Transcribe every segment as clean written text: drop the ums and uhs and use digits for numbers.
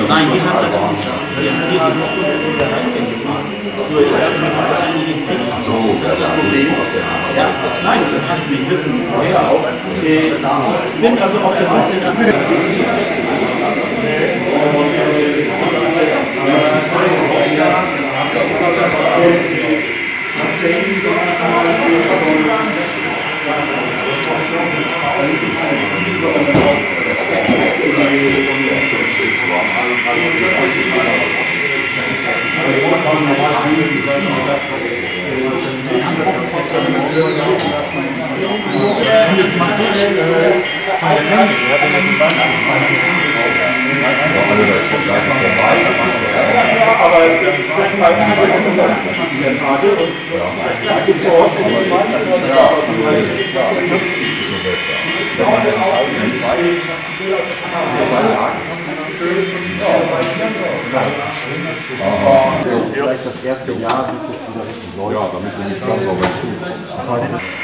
Nein, die haben das nicht. Die haben hier die Hoffnung, dass sie da reingehen fahren. Nur ich habe mit einigen Krieg. Das ist das Problem. Ja, nein, du kannst nicht wissen, woher auch. Ich bin also auf der Suche vielleicht das erste Jahr, bis es wieder richtig läuft. Ja, damit du nicht ganz sauber zu.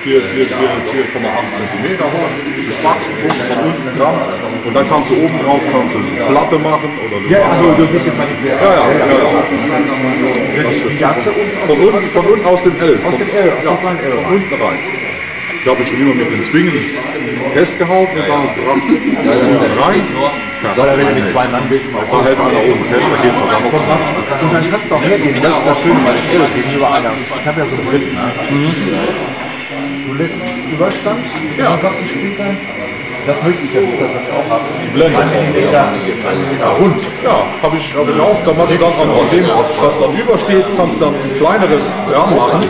4,8 cm hoch, das Wachspunkt von unten dran. Und dann kannst du oben drauf eine Platte machen oder so. Ja, also du bist jetzt manipuliert. Ja. Von unten aus dem L. Aus dem L, aus dem kleinen L. Von unten rein. Ich habe schon immer mit den Zwingen festgehalten und dann rein. Weil wenn du mit zwei Mann bist, Da hält einer oben fest, da geht es auch dann noch. und dann kannst du auch hergehen, das ist das Schöne bei Still gegenüber einer. Ich habe ja so einen Griff. Du lässt Überstand, dann sagst du später, das möchte ich ja nicht, dass ich auch habe. Blende. Rund. Ja, habe ich auch. Da machst du dann an dem, was dann übersteht, kannst dann ein kleineres dran machen,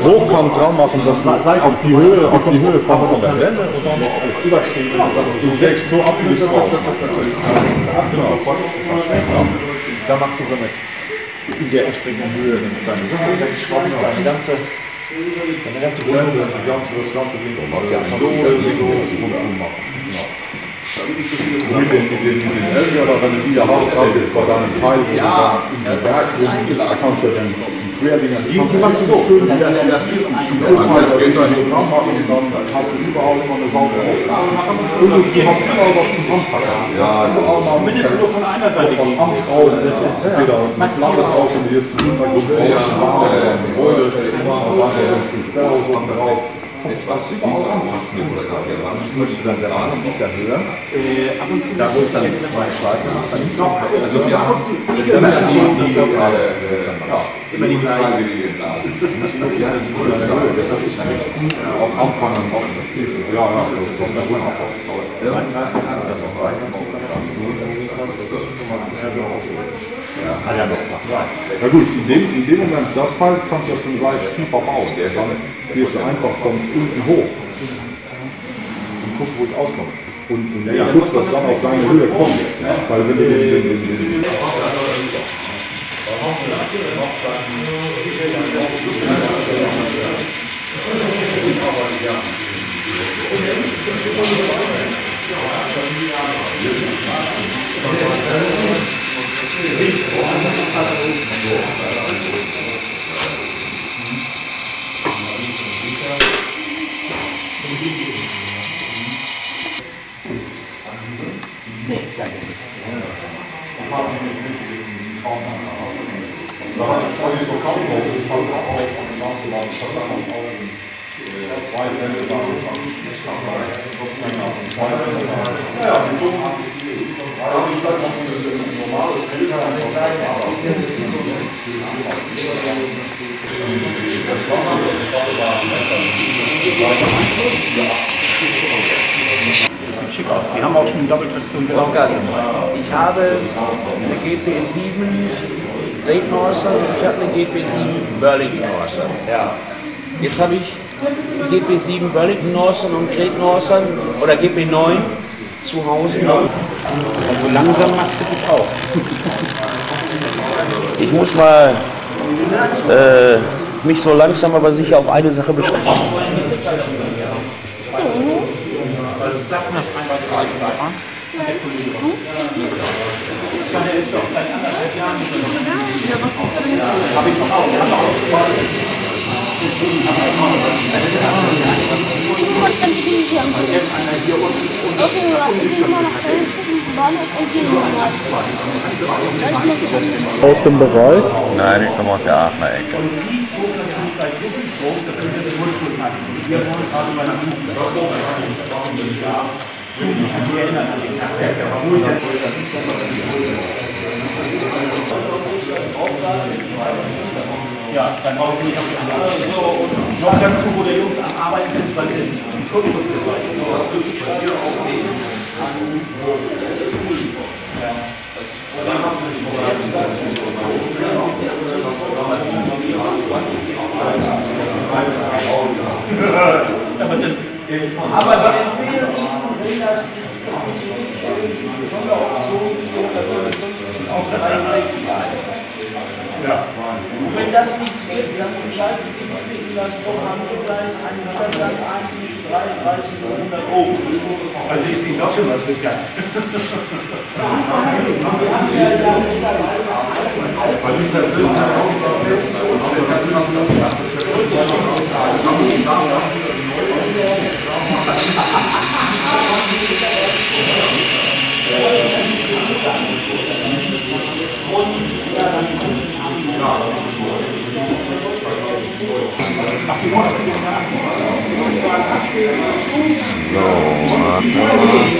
hochkant dran machen, dass du auf die Höhe von der Blende und dann Überstehen. du sägst so ab, wie es drauf. Da machst du so eine in der entsprechenden Höhe deine Sache, dann schraubst du deine ganze Blende, die ganze Bewegung. Mit den Elfer, wenn du die da hast, jetzt bei deinem Teil, wo du dann in den Berg da kannst du dann die Querdinger, die machst du so schön, das ist ein Programm machen und dann hast du überall immer eine saubere Aufgabe. Und du hast überall was zum Anpacken. Ja, zumindest nur von einer Seite. was anschrauben, das ist wieder eine Platte drauf und jetzt im Hintergrund raus, ein Gebäude, da ist ein Stellhaus oben drauf. Möchtest du dann der Arm nicht höher? Da wo es dann mal zweite Also wir haben immer die gleiche. Auch anfangen, ja, das kommt dann schon ab. Ja gut, in dem Moment, das Fall kannst du ja schon gleich tiefer bauen. Dann gehst du einfach von unten hoch und guckst, wo ich auskomme. Und guckst, dass dann auf deine Höhe kommt. Weil wenn du Die haben auch schon Doppeltraktion gemacht. Ich habe eine GP7 Great Northern und ich habe eine GP7 Burlington Northern. Ja. Jetzt habe ich GP7 Burlington Northern und Great Northern oder GP9 zu Hause. Also langsam machst du dich auch. Ich muss mal mich so langsam aber sicher auf eine Sache beschränken. Wo ist denn die Okay, wir warten immer nach Köln, Bahnhof und hier nochmal. Aus dem Bereich? Nein, ich komme aus der Aachener Ecke. Ja, dann brauche ich nicht auf die andere. Und noch dazu, wo die Jungs am Arbeiten sind, weil sie die Kurzschluss beseitigen. Das würde ich schon auch aber wir empfehlen Ihnen, wenn das auch 63 ja. Und wenn das nicht zählt, wir haben entscheidend gesehen, das Programm Gleis einen Widerstand 1 zwischen 33 und 100 Euro. Also ich sehe das schon mal bekannt.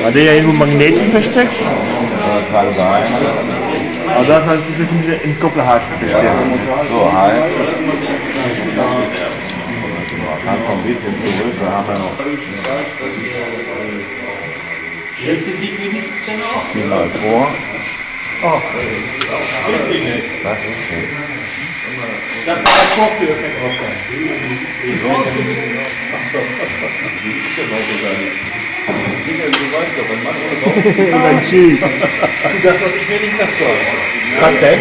Hat der ja irgendwo Magneten versteckt? Kann sein. Aber das heißt, das ist in Koppelhart versteckt. So, halt. Man kann ein bisschen zurück, da haben wir noch. Stellt Sie sich wenigstens denn auch? Zieh mal vor. Oh. Das ist gut. Das war der Vorführeffekt drauf. Ist ausgezogen. Dein Schild. Das lasse ich mir nicht nachsagen. Was denn?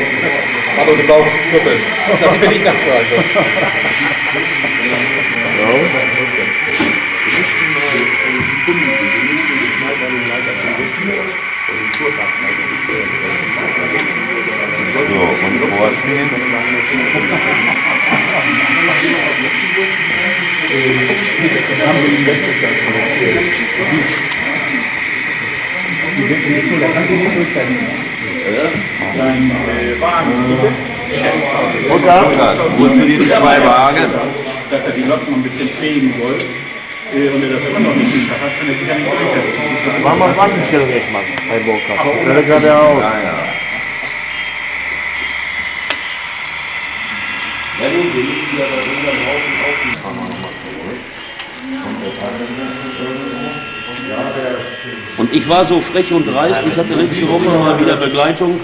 Hallo, der Bauch ist kribbeln. Das lasse ich mir nicht nachsagen. So, und vorziehen. Und da wozu die zwei Wagen? Dass er die Lok noch ein bisschen fegen soll. Und er das immer noch nicht geschafft hat, kann er sich ja nicht durchsetzen. Machen wir Wartenstellung jetzt mal bei Burkhardt. Der gerade aus. Ja, ja. Und ich war so frech und dreist, ich hatte letzte Woche mal wieder Begleitung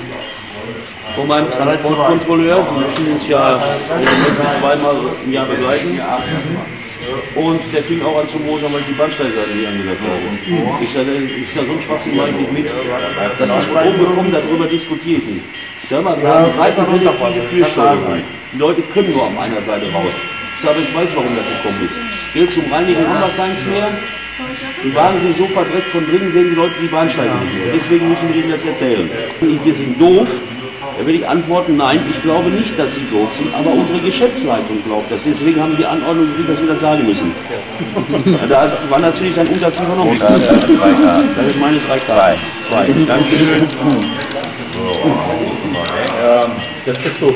von meinem Transportkontrolleur. Die müssen uns ja mindestens zweimal im Jahr begleiten. Und der fing auch an zu mosern, weil ich die Bahnsteigseite nicht angesagt habe. Ich sage, so ein Schwachsinn mache ich nicht mit. Das ist von oben gekommen, darüber diskutiere ich nicht. Ich sage mal, wir haben seitenselektive Türsteuerung. Die Leute können nur auf einer Seite raus. Ich sage, ich weiß, warum das gekommen ist. Geld zum Reinigen haben wir keins mehr. Die Wagen sind so verdreckt von drinnen, sehen die Leute die Bahnsteige nicht mehr. Deswegen müssen wir ihnen das erzählen. Wir sind doof. Da will ich antworten, nein, ich glaube nicht, dass sie doof sind, aber unsere Geschäftsleitung glaubt das. Deswegen haben wir die Anordnung gekriegt, dass wir das sagen müssen. Da war natürlich sein Unterkiefer noch nicht. Das sind meine 3 Karten. 2. Dankeschön. Das ist so.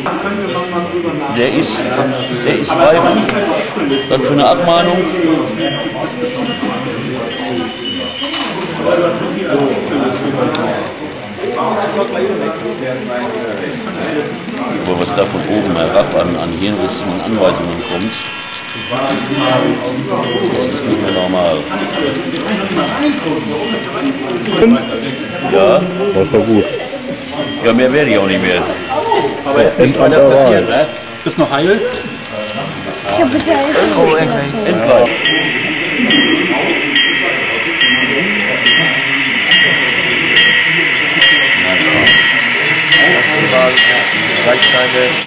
Der ist reif. Dann für eine Abmahnung. Wo was da von oben herab an Hirnrissen und Anweisungen kommt, das ist nicht mehr normal. Ja, Das ist doch gut. ja, mehr werde ich auch nicht mehr. Aber jetzt nicht weiter passiert, ne? Bist noch heil? Ich habe bitte Endfrei. Gleich